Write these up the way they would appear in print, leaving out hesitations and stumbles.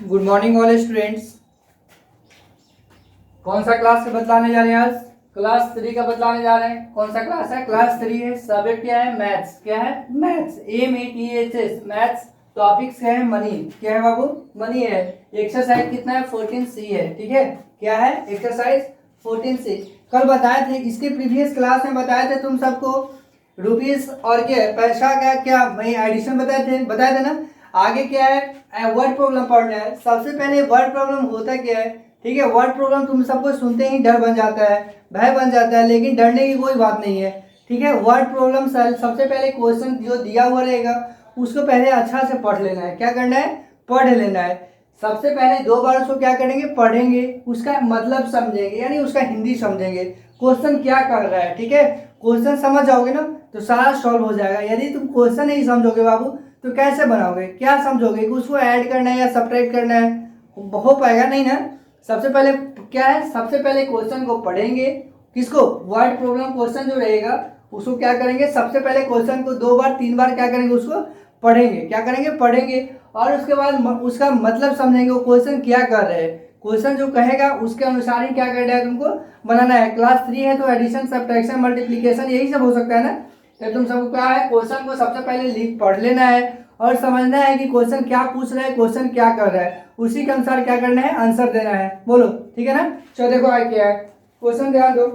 Good morning all students. कौन सा class से बतलाने जा रहे हैं आज? क्लास 3 का बतलाने जा रहे हैं। कौन सा क्लास है? क्लास 3 है। सब्जेक्ट क्या है? मैथ्स। क्या है? मैथ्स। MATHS maths. टॉपिक्स क्या है? मनी। क्या है बाबू? मनी है। एक्सरसाइज कितना है? 14C है। ठीक है, क्या है? Exercise 14C। कल बताए थे, इसके प्रीवियस क्लास में बताए थे तुम सबको रुपीस और क्या पैसा का क्या भाई एडिशन बताए थे ना। आगे क्या है? वर्ड प्रॉब्लम पढ़ना है। सबसे पहले वर्ड प्रॉब्लम होता क्या है? ठीक है, वर्ड प्रॉब्लम तुम सबको सुनते ही डर बन जाता है, भय बन जाता है, लेकिन डरने की कोई बात नहीं है। ठीक है, वर्ड प्रॉब्लम सबसे पहले क्वेश्चन जो दिया हुआ रहेगा उसको पहले अच्छा से पढ़ लेना है। क्या करना है? पढ़ लेना है। सबसे पहले 2 बार उसको क्या करेंगे? पढ़ेंगे, उसका मतलब समझेंगे, यानी उसका हिंदी समझेंगे, क्वेश्चन क्या कर रहा है। ठीक है, क्वेश्चन समझ जाओगे ना तो सारा सॉल्व हो जाएगा। यदि तुम क्वेश्चन नहीं समझोगे बाबू तो कैसे बनाओगे? क्या समझोगे कि उसको ऐड करना है या सब्ट्रैक्ट करना है? हो पाएगा नहीं ना। सबसे पहले क्या है? सबसे पहले क्वेश्चन को पढ़ेंगे। किसको? वर्ड प्रॉब्लम क्वेश्चन जो रहेगा उसको क्या करेंगे? सबसे पहले क्वेश्चन को 2 बार 3 बार क्या करेंगे? उसको पढ़ेंगे। क्या करेंगे? पढ़ेंगे। और उसके बाद उसका मतलब समझेंगे, वो क्वेश्चन क्या कर रहे हैं। क्वेश्चन जो कहेगा उसके अनुसार ही क्या करना है तुमको बनाना है। क्लास 3 है तो एडिशन सब्ट्रैक्शन मल्टीप्लिकेशन यही सब हो सकता है ना। तो तुम सबको क्या है? क्वेश्चन को सबसे पहले लिख पढ़ लेना है और समझना है कि क्वेश्चन क्या पूछ रहा है, क्वेश्चन क्या कर रहा है, उसी के अनुसार क्या करना है? आंसर देना है। बोलो, ठीक है ना। चलो देखो आगे क्या है क्वेश्चन, ध्यान दो।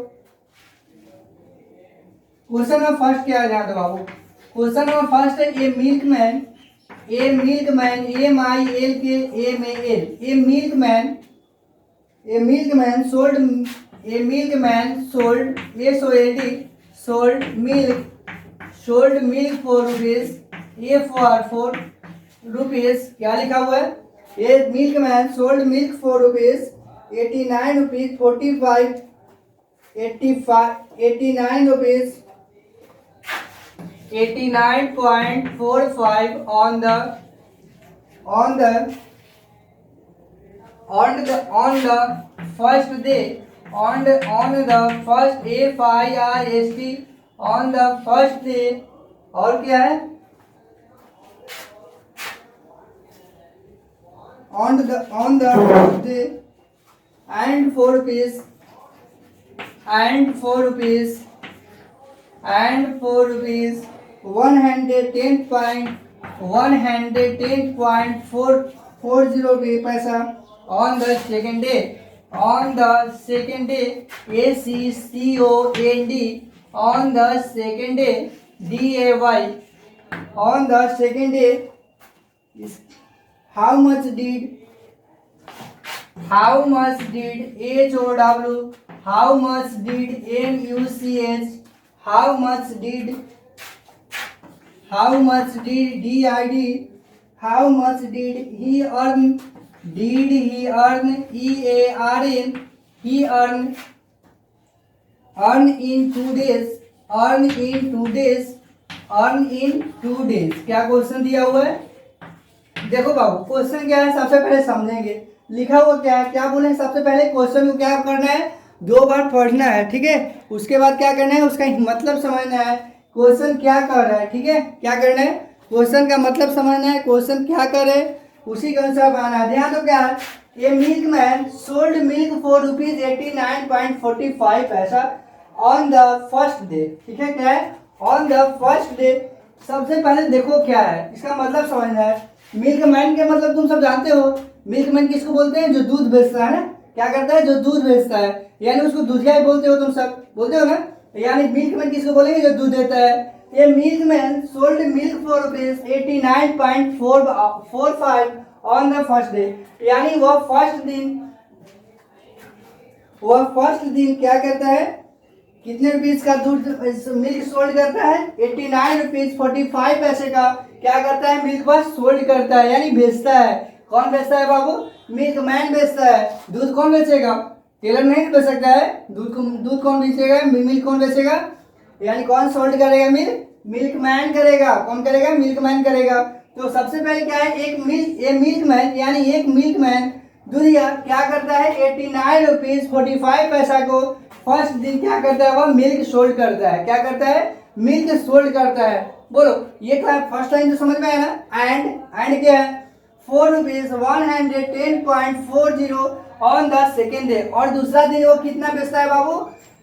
क्वेश्चन में फर्स्ट क्या है? ध्यान दो बाबू। क्वेश्चन में फर्स्ट है a milkman MILKMAN sold milk for rupees क्या लिखा हुआ है? A milkman sold milk for rupees 89 rupees 45 89 rupees 89.45 on the first day on the first FIRST on the first day। और क्या है? on the first day and 4 rupees 110.40 पैसा on the second day ACCOND on the second day DAY on the second day how much did HOW how much did MUCH how much did DID how much did he earn EARN he earn in 2 days क्या question दिया हुआ है? देखो बाबू question क्या है सबसे पहले समझेंगे। लिखा हुआ क्या है? क्या बोले? सबसे पहले क्वेश्चन को क्या करना है? 2 बार पढ़ना है। ठीक है, उसके बाद क्या करना है? उसका मतलब समझना है, क्वेश्चन क्या कर रहा है। ठीक है, क्या करना है? क्वेश्चन का मतलब समझना है, क्वेश्चन क्या कर रहे हैं उसी के अनुसार बनाना है। ध्यान दो क्या है? A milkman sold milk for rupees 89.45 पैसा ऑन द फर्स्ट डे। ठीक है, क्या है? On the first day. सबसे पहले देखो क्या है, इसका मतलब समझना है। मिल्कमैन के मतलब तुम सब जानते हो। मिल्कमैन किसको बोलते हैं? जो दूध बेचता है ना। क्या करता है? जो दूध बेचता है, यानी उसको दूधिया ही बोलते हो, तुम सब बोलते हो ना। यानी मिल्कमैन किसको बोलेंगे? जो दूध देता है। ये milkman sold milk for rupees 89.45 on the first day, यानी वह फर्स्ट दिन क्या करता है? कितने रुपीज का दूध मिल्क सोल्ड करता है? 89 रुपीज 45 पैसे का क्या करता है? मिल्क बस सोल्ड करता है, यानी बेचता है। कौन बेचता है बाबू? मिल्कमैन बेचता है। दूध कौन बेचेगा? टेलर नहीं बेच सकता है। दूध कौन बेचेगा? मिल्क कौन बेचेगा? यानी कौन सोल्ड करेगा? मिल्कमैन करेगा। कौन करेगा? मिल्कमैन करेगा। तो सबसे पहले क्या है? एक मिल्कमैन दुनिया क्या करता है? 89 रुपीज 45 पैसा को फर्स्ट दिन क्या करता है? वह मिल्क सोल्ड करता है। क्या करता है? मिल्क सोल्ड करता है। बोलो ये क्या है? फर्स्ट लाइन तो समझ में आया ना। एंड क्या है? ₹4.10.40 ऑन द सेकेंड डे। और दूसरा दिन वो कितना बेचता है बाबू?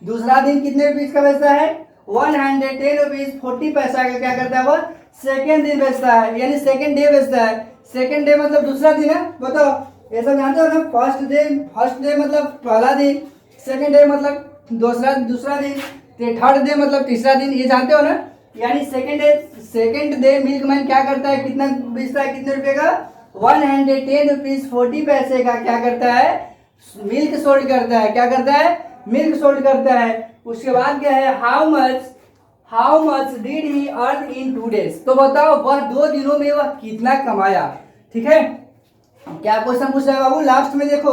दूसरा दिन कितने रुपीज का बेचता है? ₹110.40 का क्या करता है वो? सेकेंड दिन बेचता है, यानी सेकेंड डे बेचता है। सेकेंड डे मतलब दूसरा दिन है। बताओ, ये सब जानते हो ना? फर्स्ट डे मतलब पहला दिन, सेकेंड डे मतलब दूसरा दिन, थर्ड डे मतलब तीसरा दिन, ये जानते हो ना? यानी सेकेंड डे मिल्कमैन क्या करता है? कितना बेचता है? कितने रुपए का? ₹110.40 का क्या करता है? मिल्क सोल्ड करता है। क्या करता है? मिल्क सोल्ड करता है। उसके बाद क्या है? How much did he earn in 2 days. तो बताओ वह 2 दिनों में वह कितना कमाया। ठीक है, क्या क्वेश्चन पूछ रहा है बाबू? लास्ट में देखो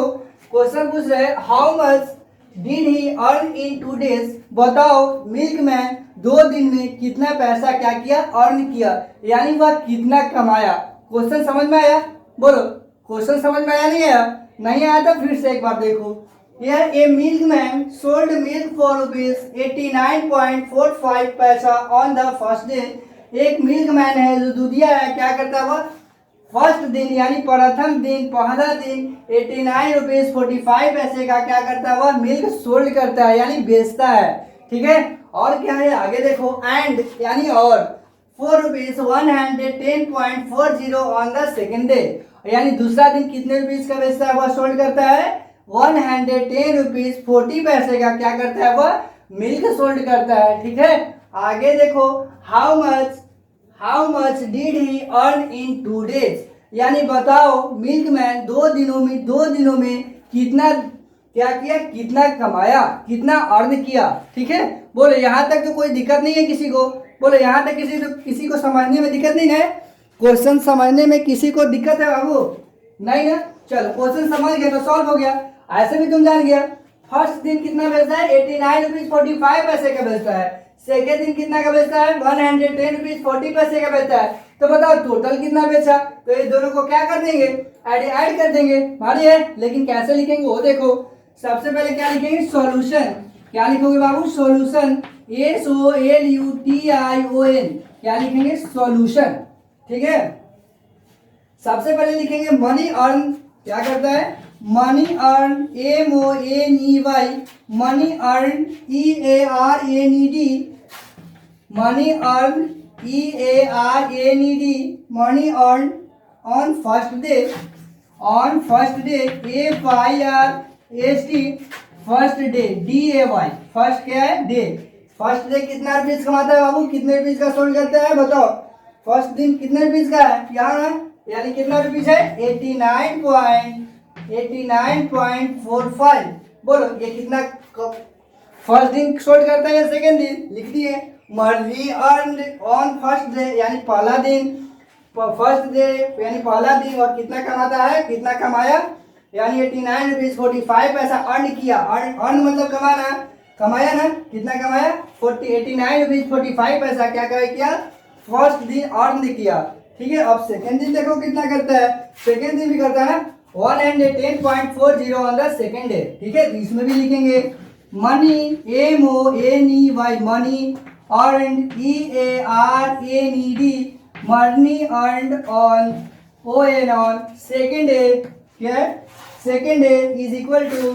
क्वेश्चन पूछ रहे हैं how much did he earn in 2 days. बताओ मिल्कमैन 2 दिन में कितना पैसा क्या किया? अर्न किया, यानी वह कितना कमाया। क्वेश्चन समझ में आया? बोलो, क्वेश्चन समझ में आया? नहीं आया? नहीं आया तो फिर से एक बार देखो। Here a milkman sold milk for ₹89.45 on the first day। एक मिल्कमैन है जो दूधिया है, क्या करता है वह? फर्स्ट दिन यानी प्रथम दिन, पहला दिन ₹89.45 का क्या करता है वह? मिल्क सोल्ड करता है, यानी बेचता है। ठीक है, और क्या है आगे देखो, एंड यानी और ₹110.40 ऑन द सेकेंड डे, यानी दूसरा दिन कितने रुपीज का बेचता है वह? सोल्ड करता है ₹110.40 का क्या करता है वह? मिल्क सोल्ड करता है। ठीक है, आगे देखो how much did he earn in 2 days, यानी बताओ मिल्कमैन 2 दिनों में कितना क्या किया? कितना कमाया, कितना अर्न किया। ठीक है, बोले यहाँ तक तो कोई दिक्कत नहीं है किसी को? बोले यहाँ तक किसी को समझने में दिक्कत नहीं है? क्वेश्चन समझने में किसी को दिक्कत है बाबू? नहीं ना? चलो, क्वेश्चन समझ गए तो सॉल्व हो गया। ऐसे भी तुम जान गया फर्स्ट दिन कितना बेचता है? ₹89.45 का बेचता है। सेकेंड दिन कितना का बेचता है? ₹110.40 का बेचता है। तो बताओ टोटल कितना बेचा? तो ये दोनों को क्या कर देंगे? ऐड कर देंगे। भारी है, लेकिन कैसे लिखेंगे वो देखो। सबसे पहले क्या लिखेंगे? सॉल्यूशन। क्या लिखोगे बाबू? Solution, SOLUTION। क्या लिखेंगे? सॉल्यूशन। ठीक है, सबसे पहले लिखेंगे मनी अर्न। क्या करता है? Money earn, MONEY, money earn, EARNED, money earn, EARNED, money earn on first day, FIRST, first day, DAY, first क्या है? डे। फर्स्ट डे कितना रुपीज कमाता है बाबू? कितने रुपीज का सोल्ड करता है? बताओ फर्स्ट दिन कितने रुपीज का है? यहाँ ना, यानी कितना रुपीज है? 89.45। बोलो ये कितना फर्स्ट दिन सोल्ड करता है या सेकेंड दिन? लिख दिए। Money earn on first day, यानी पहला दिन, फर्स्ट डे यानी पहला दिन, और कितना कमाता है? कितना कमाया? यानी ₹89.45 अर्न किया। अर्न मतलब कमाया ना? कितना कमाया? ₹89.45 क्या किया? फर्स्ट दिन अर्न किया। ठीक है, अब सेकेंड दिन देखो कितना करता है। सेकेंड दिन भी करता है ना, 110.40 ऑन द सेकेंड डे। ठीक है, तो इसमें भी लिखेंगे money, MONEY, money earned, EARNED, money earned on second day. क्या है? Second day is equal to,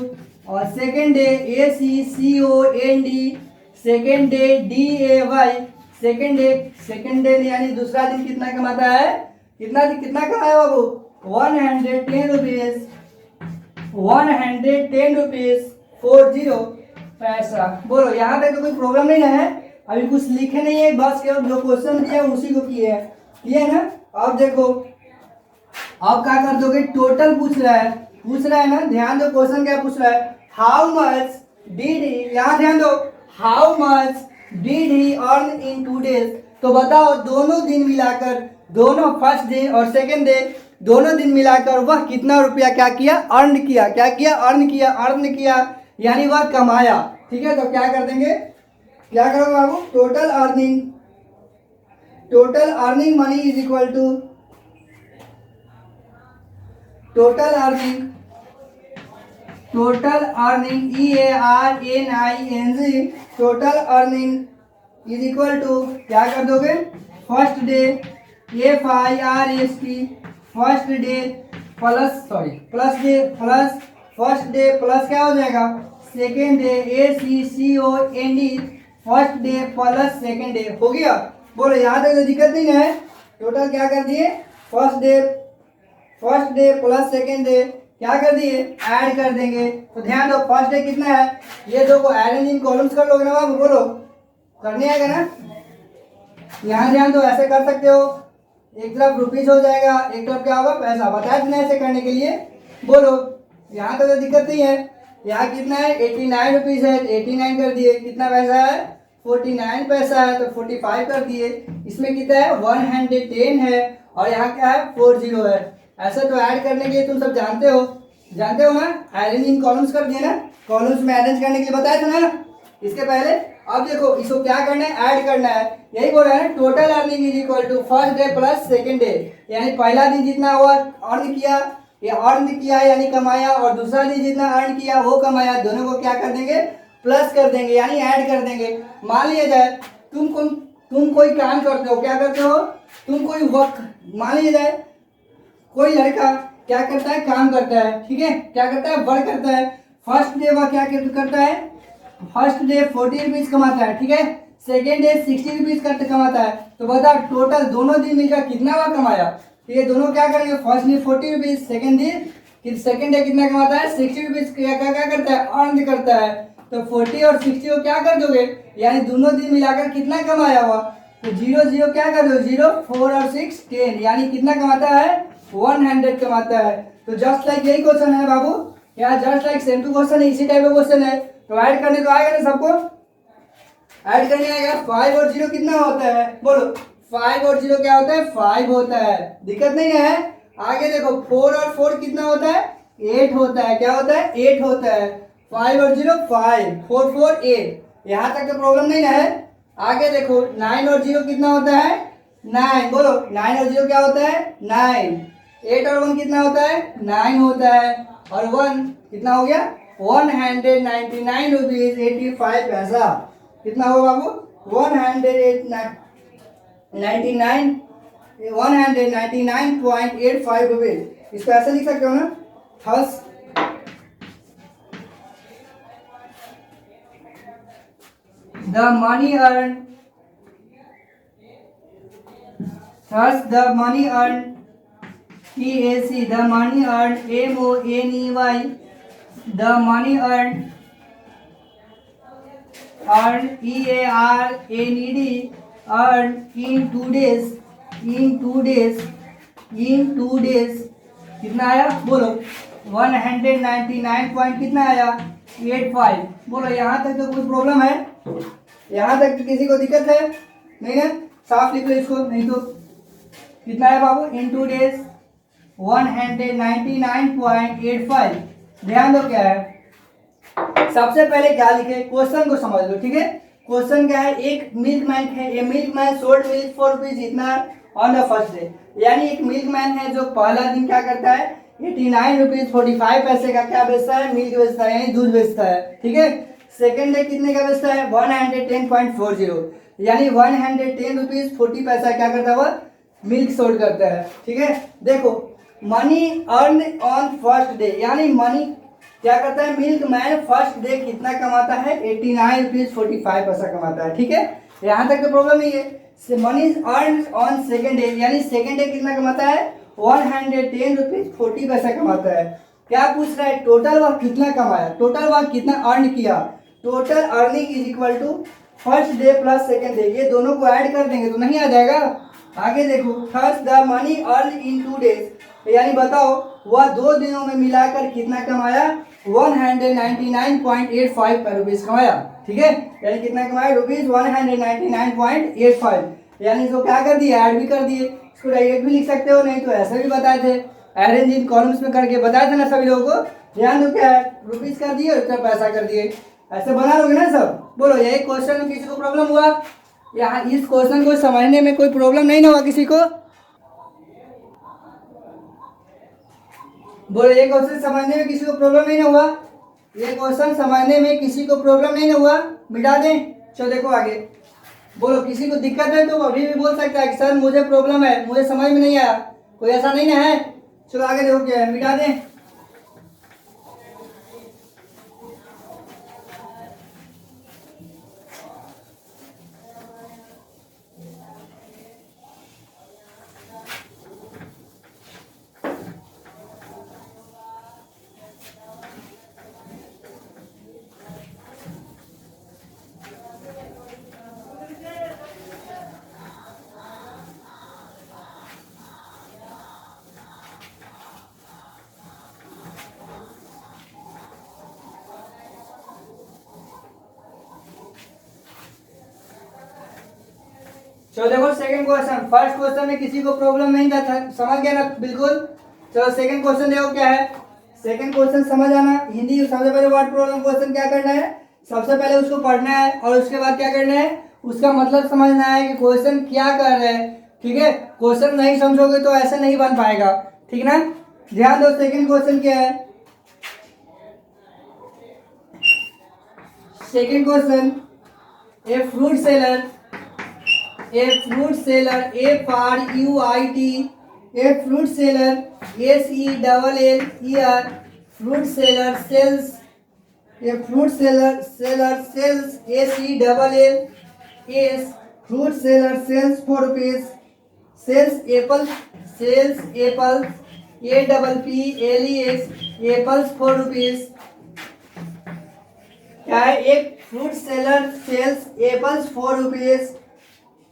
और second day SECOND, second day DAY, second day यानी दूसरा दिन कितना कमाता है? कितना कमाया बाबू? ₹110.40। बोलो यहाँ तक तो कोई प्रॉब्लम नहीं है? अभी कुछ लिखे नहीं है, बस केवल जो क्वेश्चन दिया उसी को किए है ना? अब देखो, अब क्या कर दोगे? टोटल पूछ रहा है ना, ध्यान दो क्वेश्चन क्या पूछ रहा है? हाउ मच डिड ही, यहाँ ध्यान दो, how much did he earn in 2 days. तो बताओ दोनों दिन मिलाकर, दोनों फर्स्ट डे और सेकेंड डे दोनों दिन मिलाकर वह कितना रुपया क्या किया? अर्न किया। क्या किया? अर्न किया, यानी वह कमाया। ठीक है, तो क्या कर देंगे? क्या करोगे बाबू? Total earning money is equal to total earning EARNING, total earning is equal to क्या कर दोगे? First day, FIRST, first day plus day plus first day plus क्या हो जाएगा second day, ACCOND, first day plus second day हो गया। बोलो यहाँ तक तो दिक्कत नहीं है। टोटल क्या कर दिए, first day plus second day क्या कर दिए, ऐड कर देंगे। तो ध्यान दो फर्स्ट डे कितना है, ये दो को अरेंज इन कॉलम्स कर लोगे ना बाबू, बोलो करने आएगा ना। यहाँ ध्यान दो, ऐसे कर सकते हो, एक तरफ रुपीज हो जाएगा, एक तरफ क्या होगा पैसा। बताया तुमने ऐसे करने के लिए, बोलो यहाँ तो दिक्कत नहीं है। यहाँ कितना है 89 रुपीज है, 89 कर दिए। कितना पैसा है 49 पैसा है, तो 45 कर दिए। इसमें कितना है 110 है, और यहाँ क्या है 40 है। ऐसा तो ऐड करने के लिए तुम सब जानते हो ना, अरेंज इन कॉलम्स कर दिए ना, कॉलम्स में अरेंज करने के लिए बताया था ना इसके पहले। अब देखो इसको क्या करना है, ऐड करना है। यही बोल रहा है ना, total earning is equal to first day plus second day, यानी पहला दिन जितना हुआ अर्न किया, ये अर्न किया यानी कमाया, और दूसरा दिन जितना अर्न किया वो कमाया, दोनों को क्या कर देंगे प्लस कर देंगे, यानी ऐड कर देंगे। मान लिया जाए तुम कोई काम करते हो, क्या करते हो तुम कोई वर्क, मान लिया जाए कोई लड़का क्या करता है काम करता है, ठीक है, क्या करता है वर्क करता है। फर्स्ट डे वह क्या करता है, फर्स्ट डे 40 रुपीज कमाता है, ठीक है, सेकेंड डे 60 रुपीज कमाता है। तो बता टोटल दोनों दिन मिलकर कितना वह कमाया। तो ये दोनों क्या करेंगे, first day 40 rupees, second day कितना कमाता है 60 रुपीज, क्या करता है अर्न करता है। तो 40 और 60 को क्या कर दोगे, यानी दोनों दिन मिलाकर कितना कमाया हुआ। तो 0 क्या कर दो, 0 4 और 6 10, यानी कितना कमाता है 100 कमाता है। तो जस्ट लाइक यही क्वेश्चन है बाबू, यहाँ just like same two question है, इसी टाइप का क्वेश्चन है। तो ऐड करने तो आएगा ना सबको, ऐड करने आएगा। 5 और 0 कितना होता है, बोलो 5 और 0 क्या होता है 5 होता है, दिक्कत नहीं है। आगे देखो 4 और 4 कितना होता है 8 होता है, क्या होता है 8 होता है। 5 और 0 5, 4 4 8, यहाँ तक तो प्रॉब्लम नहीं है। आगे देखो 9 और 0 कितना होता है 9, बोलो 9 और 0 क्या होता है 9। 8 और 1 कितना होता है 9 होता है, और 1 कितना हो गया 199 रुपीज 85 पैसा। कितना हो बाबू 199.85 रुपीज। इसको ऐसे लिख सकते हो ना, thus the money earned the money earned PAC, the money earned MONEY, the money earned EARNED, earned in 2 days कितना आया बोलो 199 पॉइंट कितना आया 85। बोलो यहाँ तक तो कोई प्रॉब्लम है, यहाँ तक तो किसी को दिक्कत है नहीं ना, साफ लिख लो इसको। नहीं तो कितना है बाबू इन 2 days 199.85। ध्यान दो क्या है, सबसे पहले क्या लिखे क्वेश्चन को समझ लो, ठीक है। क्वेश्चन क्या है, एक मिल्कमैन है, ये milkman sold milk for rupees इतना ऑन द फर्स्ट डे, यानी एक मिल्कमैन है जो पहला दिन क्या करता है 89 रुपीज 45 पैसे का क्या बेचता है मिल्क बेचता है, यानी दूध बेचता है, ठीक है। सेकेंड डे कितने का बेचता है 110.40, यानी 110 रुपीज 40 पैसा क्या करता है वह मिल्क सोल्ड करता है, ठीक है। देखो money earn on first day, यानी मनी क्या करता है मिल्कमैन फर्स्ट डे कितना कमाता है 89 रुपीज 45 पैसा कमाता है, ठीक है। यहाँ तक तो प्रॉब्लम नहीं है। Money earn on second day, यानी सेकेंड डे कितना कमाता है 110 रुपीज 40 पैसा कमाता है। क्या पूछ रहा है टोटल वह कितना कमाया, टोटल वह कितना अर्न किया। Total earning is equal to first day plus second day, ये दोनों को ऐड कर देंगे तो नहीं आ जाएगा। आगे देखो first the money earn in 2 days, यानी बताओ वह 2 दिनों में मिलाकर कितना कमाया 199.85 रुपीज कमाया, ठीक है। यानी कितना कमाया रुपीज 199.85, यानी इसको क्या कर दिए ऐड भी कर दिए। इसको डायरेक्ट भी लिख सकते हो, नहीं तो ऐसे भी बताए थे, अरेंज इन कॉलम्स में करके बताए थे ना सभी लोगों को। ध्यान दो क्या है रुपीज कर दिए और इतना पैसा कर दिए, ऐसे बना लोगे ना सब। बोलो यही क्वेश्चन में किसी को प्रॉब्लम हुआ, यहाँ इस क्वेश्चन को समझने में कोई प्रॉब्लम नहीं ना हुआ किसी को। बोलो ये क्वेश्चन समझने में किसी को प्रॉब्लम नहीं ना हुआ, ये क्वेश्चन समझने में किसी को प्रॉब्लम नहीं ना हुआ, मिटा दें। चलो देखो आगे, बोलो किसी को दिक्कत है तो अभी भी बोल सकता है कि सर मुझे प्रॉब्लम है, मुझे समझ में नहीं आया, कोई ऐसा नहीं ना है? चलो आगे देखो क्या है, मिटा दें। चलो देखो सेकंड क्वेश्चन, फर्स्ट क्वेश्चन में किसी को प्रॉब्लम नहीं था, समझ गया ना बिल्कुल। चलो सेकंड क्वेश्चन देखो क्या है। सेकंड क्वेश्चन समझ आना, हिंदी सबसे पहले वर्ड प्रॉब्लम क्वेश्चन क्या करना है, सबसे पहले उसको पढ़ना है और उसके बाद क्या करना है, उसका मतलब समझना है कि क्वेश्चन क्या कर रहे हैं। ठीक है, क्वेश्चन नहीं समझोगे तो ऐसे नहीं बन पाएगा, ठीक ना। ध्यान दो, सेकंड क्वेश्चन क्या है। Second question, A fruit seller, a fruit seller, a fruit, a fruit seller, SELLER, fruit seller sells, a fruit seller sells, SELLS, fruit seller sells for rupees, sells apples, APPLES, apples for rupees। क्या है, एक fruit seller sales apples for rupees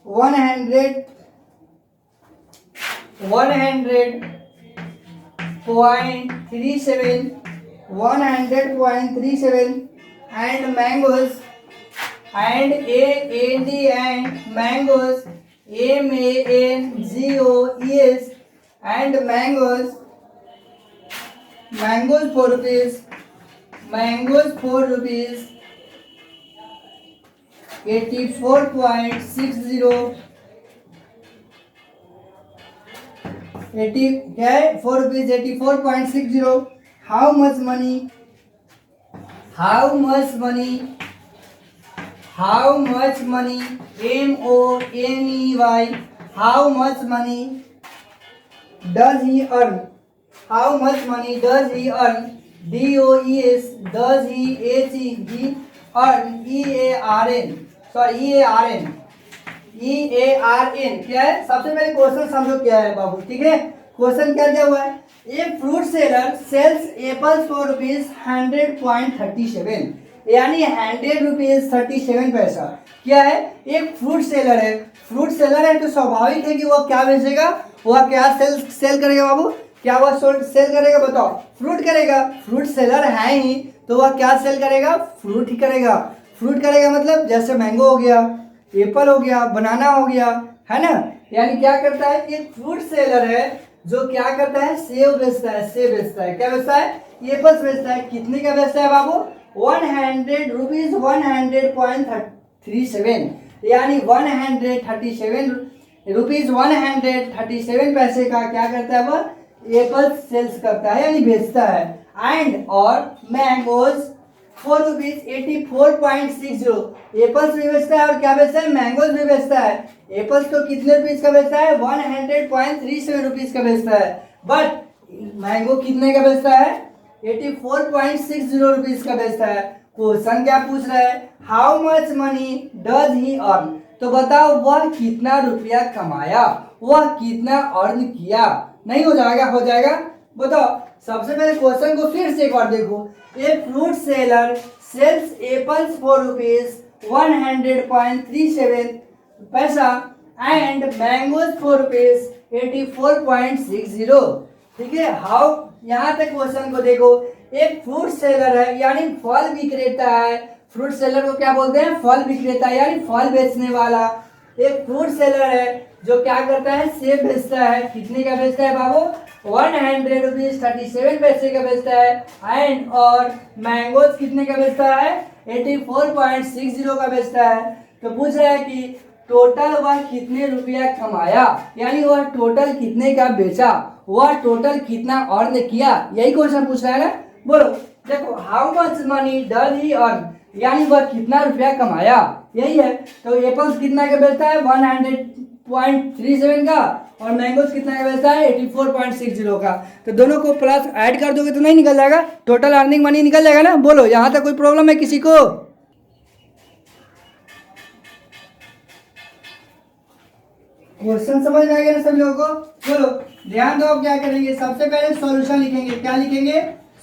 100.37 and mangoes and mangoes MANGOES and mangoes for rupees 84.60, 80 क्या है, 4 rupees 84.60। How much money MONEY how much money does he earn DOES does he earn EARN क्या है, सबसे पहले question समझो क्या है बाबू। ठीक है, क्वेश्चन क्या दिया हुआ है, a fruit seller sales apples for rupees 100.37 यानी 100 रुपीज 37 पैसा। क्या है, एक फ्रूट सेलर है, तो स्वाभाविक है कि वह क्या बेचेगा, वह क्या सेल करेगा बाबू, क्या वह सेल करेगा, बताओ, फ्रूट करेगा। फ्रूट सेलर है ही तो वह क्या सेल करेगा, फ्रूट ही करेगा। फ्रूट करेगा मतलब जैसे मैंगो हो गया, एप्पल हो गया, बनाना हो गया, है ना। यानी क्या करता है, एक फ्रूट सेलर है जो क्या करता है, सेब बेचता है, क्या बेचता है, एप्पल्स बेचता है। कितने का बेचता है बाबू, 100 रुपीज 100.37 यानी 137 रुपीज 137 पैसे का क्या करता है, वह एप्पल्स सेल्स करता है यानी बेचता है। एंड और मैंगोज 4 रुपीज 84.60 एप्पल्स भी बेचता है और क्या बेचता है, मैंगोज भी बेचता है। एप्पल्स तो कितने रुपीज का बेचता है, 100.37 रुपीज का बेचता है, बट मैंगो कितने का बेचता है, 84.60 रुपीज का बेचता है। क्वेश्चन क्या पूछ रहा है, how much money does he earn, तो बताओ वह कितना रुपया कमाया, वह कितना अर्न किया। नहीं हो जाएगा, हो जाएगा, बताओ। सबसे पहले क्वेश्चन को फिर से एक बार देखो, ए fruit seller sales apples for rupees 100.37 पैसा एंड मैंगोज फॉर रुपीज 84.60। ठीक है, हाउ, यहाँ तक क्वेश्चन को देखो। एक फ्रूट सेलर है यानी फल विक्रेता है, फ्रूट सेलर को क्या बोलते हैं, फल विक्रेता यानी फल बेचने वाला। एक फ्रूट सेलर है जो क्या करता है, सेब बेचता है। कितने का बेचता है बाबू, 100 रुपीज 37 पैसे का बेचता है। एंड और मैंगोज कितने का बेचता है, 84.60 का बेचता है। तो पूछ रहा है कि टोटल वह कितने रुपया कमाया, यानी वह टोटल कितने का बेचा, वह टोटल कितना अर्न किया, यही क्वेश्चन पूछ रहा है ना। बोलो, देखो, how much money does he earn यानी वह कितना रुपया कमाया, यही है। तो एप्पल्स कितना का बेचता है, 84.37 का और मैंगोज कितना का बेचता है 84.60 का। तो दोनों को प्लस ऐड कर दोगे तो नहीं निकल जाएगा, टोटल अर्निंग मनी निकल जाएगा ना। बोलो यहाँ तक कोई प्रॉब्लम है किसी को? क्वेश्चन समझ में आ गया ना सभी लोगों को? बोलो ध्यान दो, अब क्या करेंगे, सबसे पहले सॉल्यूशन लिखेंगे। क्या लिखेंगे?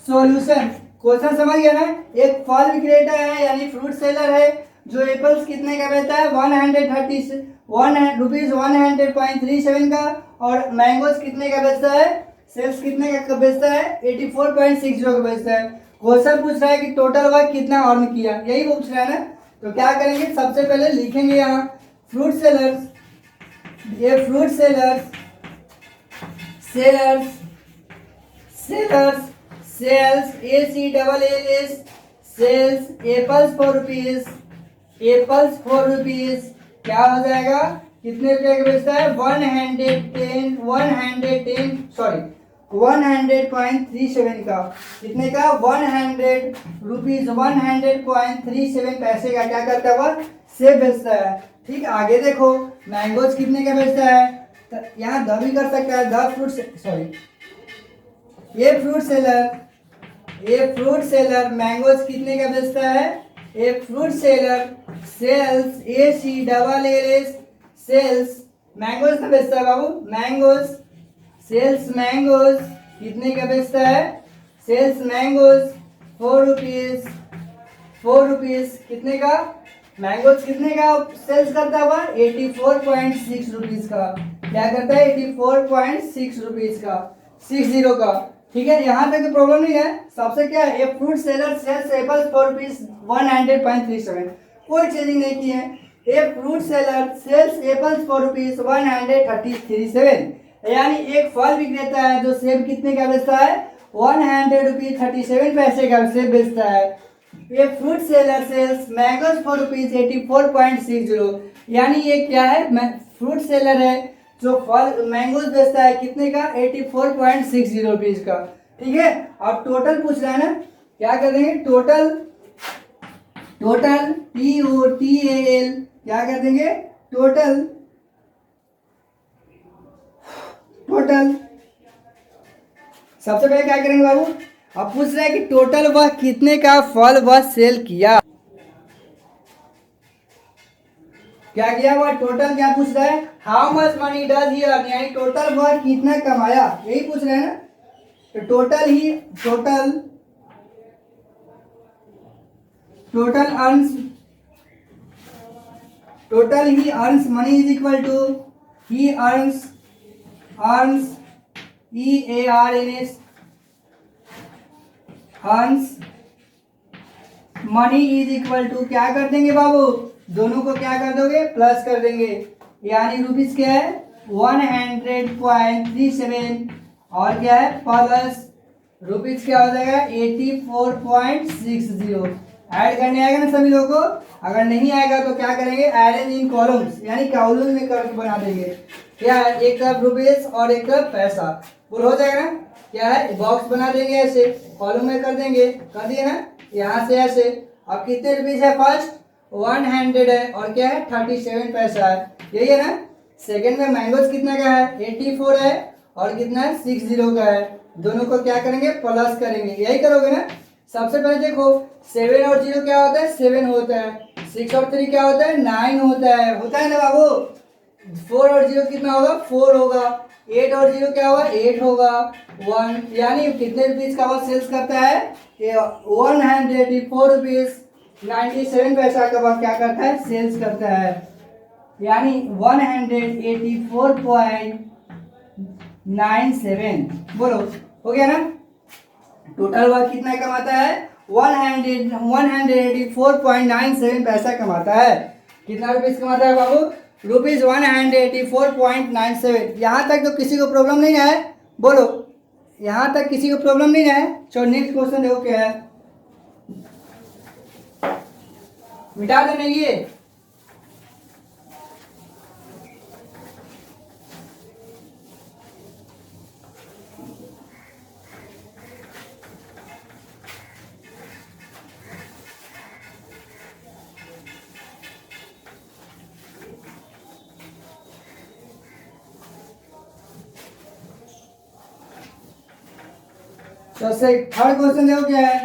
सॉल्यूशन। क्वेश्चन समझ गया ना? एक फल विक्रेता है यानी फ्रूट सेलर है जो एप्पल्स कितने का बेचता है 100.37 का, और मैंगोज कितने का बेचता है, सेल्स कितने का बेचता है 84.60 का बेचता है। क्वेश्चन पूछ रहा है कि टोटल वर्क कितना अर्न किया, यही पूछ रहा है ना। तो क्या करेंगे, सबसे पहले लिखेंगे यहाँ फ्रूट सेलर्स, ये fruit sellers sellers sellers sells ACLLS sells apples for rupees क्या हो जाएगा, कितने रुपए का बेचता है 100.37 का, कितने का 100 रुपीज 100.37 पैसे का क्या करता है वह सेब बेचता है। ठीक, आगे देखो मैंगोज कितने का बेचता है, तो यहाँ द भी कर सकता है, द फ्रूट ये फ्रूट सेलर मैंगोज कितने का बेचता है, a fruit seller sells ACLLS sells mangoes का बेचता है बाबू, मैंगोज सेल्स मैंगोज कितने का बेचता है, सेल्स मैंगोज 4 रुपीज कितने का, मैंगोज कितने का सेल्स करता है वह 84.6 रुपीज का, क्या करता है 84.6 रुपीज का 60 का। ठीक है, यहाँ तक तो प्रॉब्लम नहीं है। सबसे क्या है, fruit seller sales apples for rupees 100.37, कोई चेंजिंग नहीं की है। A fruit seller sales apples for rupees 137, यानी एक फल विक्रेता है जो सेब कितने का बेचता है 100.37 पैसे का सेब बेचता है। ये fruit seller sales mangoes for rupees 84.60, यानी ये क्या है, फ्रूट सेलर है जो फल मैंगोज बेचता है कितने का 84.60 रुपीज का। ठीक है, अब टोटल पूछ रहा है ना, क्या कर देंगे टोटल TOTAL क्या कर देंगे टोटल सबसे पहले क्या करेंगे बाबू, अब पूछ रहा है कि टोटल वह कितने का फल वह सेल किया, क्या किया वह टोटल, क्या पूछ रहा है how much money does he earn, यानी टोटल वह कितना कमाया, यही पूछ रहे हैं ना। तो total he earns money is equal to he earns EARNS earns money is equal to क्या कर देंगे बाबू, दोनों को क्या कर दोगे प्लस कर देंगे, यानी रुपीज क्या है 100.37 और क्या है प्लस रुपीज क्या हो जाएगा 84.60। ऐड करने आएगा ना सभी लोगों को, अगर नहीं आएगा तो क्या करेंगे अरेंज इन कॉलम्स, यानी कॉलम में करके बना देंगे। क्या है, एक तरफ रुपीज और एक तरफ पैसा, बोल हो जाएगा ना। क्या है, बॉक्स बना देंगे ऐसे, कॉलम में कर देंगे, कर दिए ना, यहाँ से ऐसे। अब कितने रुपीज है, फर्स्ट 100 है और क्या है 37 पैसा है, यही है ना। सेकंड में मैंगोज कितना का है 84 है और कितना है 60 का है, दोनों को क्या करेंगे प्लस करेंगे, यही करोगे ना। सबसे पहले देखो 7 और 0 क्या होता है 7 होता है, 6 और 3 क्या होता है 9 होता है ना बाबू। 4 और 0 कितना होगा 4 होगा, 8 और 0 क्या होगा 8 होगा, 1 यानी कितने रुपीज का वो सेल्स करता है 184 रुपीज 97 पैसा का वह क्या करता है सेल्स करता है, यानी 184.97। बोलो हो गया ना। टोटल वह कितना कमाता है 184.97 पैसा कमाता है। कितना रुपीज कमाता है बाबू, रुपीज 184.97। यहाँ तक तो किसी को प्रॉब्लम नहीं है, बोलो यहाँ तक किसी को प्रॉब्लम नहीं है। चलो नेक्स्ट क्वेश्चन देखो क्या है, मिटा देना ये। तो थर्ड क्वेश्चन देखो क्या है।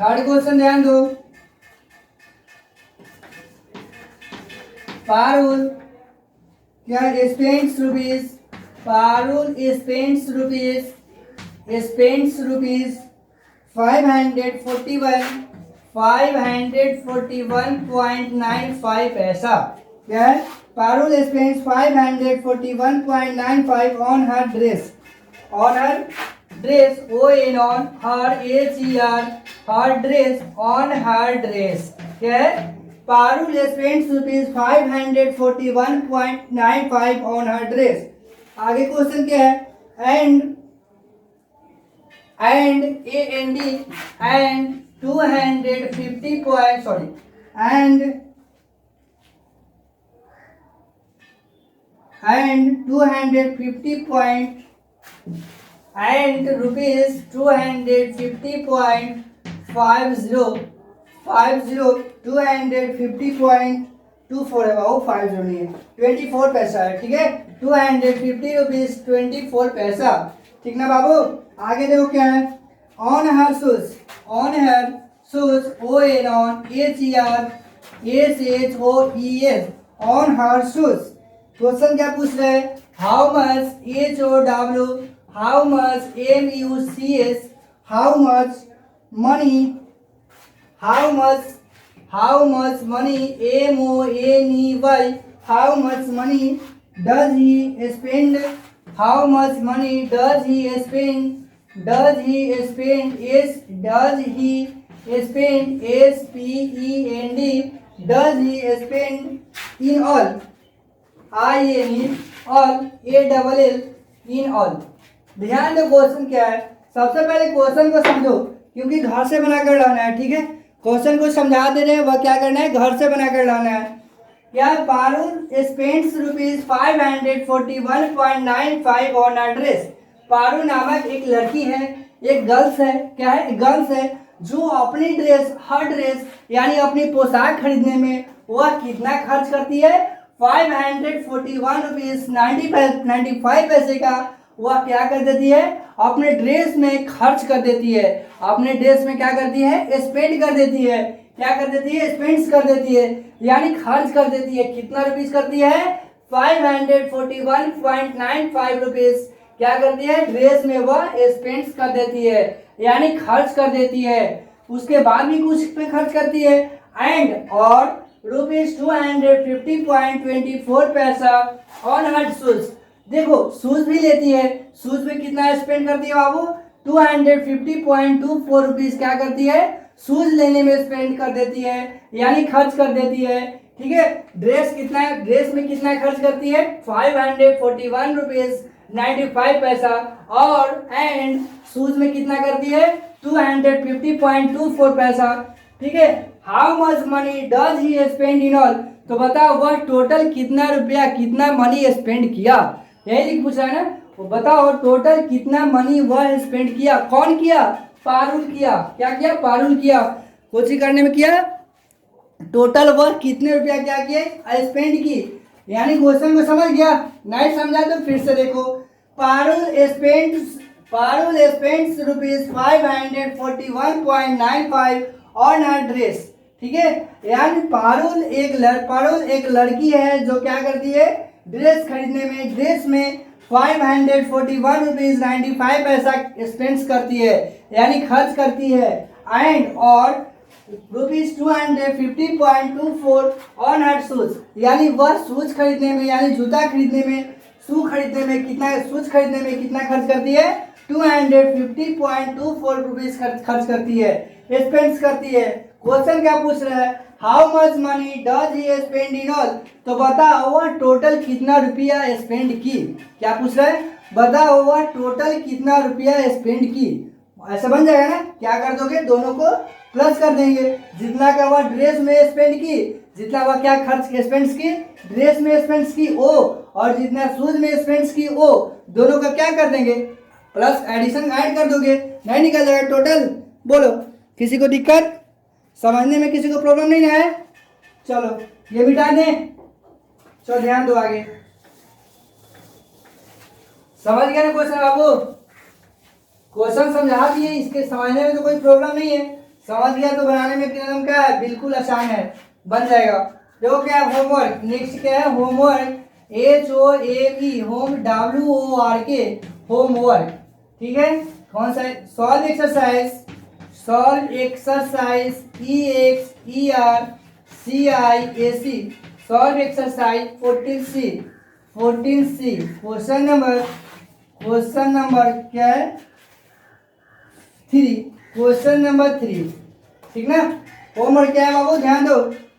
थर्ड क्वेश्चन ध्यान दो। पारुल क्या spends rupees, Parul spends rupees 541.95 पैसा। क्या है? Parul spends 541.95 on her dress, on her dress, on her her dress, on her dress। क्या है? Parul spends rupees 541.95 on her dress। आगे क्वेश्चन क्या है? and and 250 point sorry and 250 point and rupees 250.50 250.24 है बाबू, 50 नहीं है, 24 पैसा है। ठीक है, 250 रुपीज 24 पैसा। ठीक ना बाबू। आगे देखो क्या है। On her shoes ON HER on her shoes. Question क्या पूछ रहे हैं? How much HOW, how much MUCS, how much money MONEY, how much money does he spend, how much money does he spend SPEND does he spend in all INE all ALL in all. ध्यान दो question क्या है। सबसे पहले question को समझो, क्योंकि घर से बनाकर लाना है। ठीक है, क्वेश्चन को समझा दे रहे हैं, वह क्या करना है, घर से बनाकर लाना है। क्या? Parul spends rupees 541.95 on a dress. Parul नामक एक लड़की है, एक गर्ल्स है। क्या है? गर्ल्स है, जो अपनी ड्रेस, हर ड्रेस यानी अपनी पोशाक खरीदने में वह कितना खर्च करती है? 541 रुपीज 95 पैसे का वह क्या कर देती है? अपने ड्रेस में खर्च कर देती है। अपने ड्रेस में क्या करती है? स्पेंड कर देती है। क्या कर देती है? स्पेंड्स कर देती है, यानी खर्च कर देती है। कितना रुपीज करती है? 541.95 रुपीज क्या करती है? ड्रेस में वह स्पेंड्स कर देती है, यानी खर्च कर देती है। उसके बाद भी कुछ पे खर्च करती है। एंड और रुपीज 250.24 पैसा ऑन हर शूज। देखो शूज भी लेती है, शूज में कितना स्पेंड करती है बाबू? 250.24 रुपीज क्या करती है? शूज लेने में स्पेंड कर देती है, यानी खर्च कर देती है। ठीक है, ड्रेस कितना है? ड्रेस में कितना खर्च करती है? 541 रुपीज 95 पैसा। और एंड शूज में कितना करती है? 250.24 पैसा। ठीक है, how much money does he spend in all. तो बताओ वह टोटल कितना रुपया, कितना मनी स्पेंड किया, यही लिख पूछा है ना। वो बताओ टोटल कितना मनी वह स्पेंड किया। कौन किया? पारुल किया। क्या किया? पारुल किया। कोचिंग करने में किया। टोटल वह कितने रुपया क्या किए? स्पेंड की। यानी क्वेश्चन को समझ गया? नहीं समझा तो फिर से देखो। Parul spends rupees 541.95 on her dress. ठीक है, यानी पारुल एक लड़की है जो क्या करती है? ड्रेस खरीदने में, ड्रेस में 541 रुपीज 95 पैसा स्पेंड करती है, यानी खर्च करती है। एंड और रुपीज 250.24 ऑन हर शूज, यानी वह शूज खरीदने में, यानी जूता खरीदने में, शूज खरीदने में कितना खर्च करती है? 250.24 रुपीज खर्च करती है, स्पेंड करती है। क्वेश्चन क्या पूछ रहा है? How much money does he spend in all. तो बताओ वह टोटल कितना रुपया स्पेंड की। क्या पूछ रहा है? बताओ वह टोटल कितना रुपया स्पेंड की। ऐसा बन जाएगा ना। क्या कर दोगे? दोनों को प्लस कर देंगे। जितना का वह ड्रेस में स्पेंड की, जितना वह क्या खर्च स्पेंड की, ड्रेस में स्पेंड की ओ, और जितना शूज में स्पेंड की ओ, दोनों का क्या कर देंगे? प्लस एडिशन ऐड कर दोगे, नहीं निकल जाएगा टोटल। बोलो, किसी को दिक्कत? समझने में किसी को प्रॉब्लम नहीं है? चलो ये मिटा दें। चलो ध्यान दो आगे। समझ गए ना क्वेश्चन बाबू? क्वेश्चन समझा दिए, इसके समझने में तो कोई प्रॉब्लम नहीं है। समझ गया तो बनाने में एकदम क्या है, बिल्कुल आसान है, बन जाएगा। देखो क्या है होमवर्क, नेक्स्ट क्या है homework, HOME home WORK homework. ठीक है, कौन सा है? Solve exercise EXERCIAC solve exercise 14C question number क्या है 3, क्वेश्चन नंबर 3। ठीक ना। होमवर्क क्या है बाबू, ध्यान दो।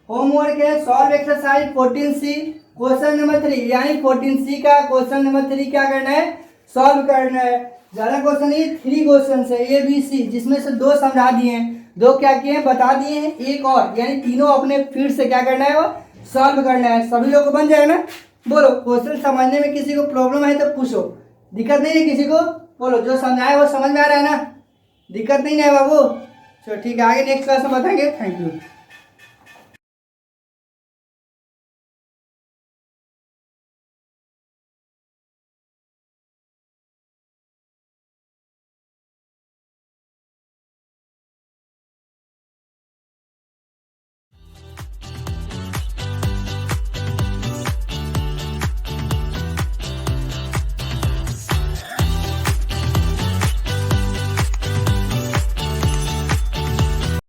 होमवर्क है solve exercise 14C question number 3, यानी 14C का क्वेश्चन नंबर 3 क्या करना है, सॉल्व करना है। ज्यादा क्वेश्चन नहीं, 3 क्वेश्चन है ABC, जिसमें से 2 समझा दिए हैं, 2 क्या किए हैं बता दिए हैं, एक और, यानी तीनों अपने फिर से क्या करना है, वो सॉल्व करना है। सभी लोग को बन जाएगा ना? बोलो क्वेश्चन समझने में किसी को प्रॉब्लम है तो पूछो, दिक्कत नहीं है किसी को? बोलो जो समझाए वो समझ में आ रहा है ना? दिक्कत नहीं है बाबू? चलो ठीक है, आगे नेक्स्ट क्लास में बताएंगे। Thank you.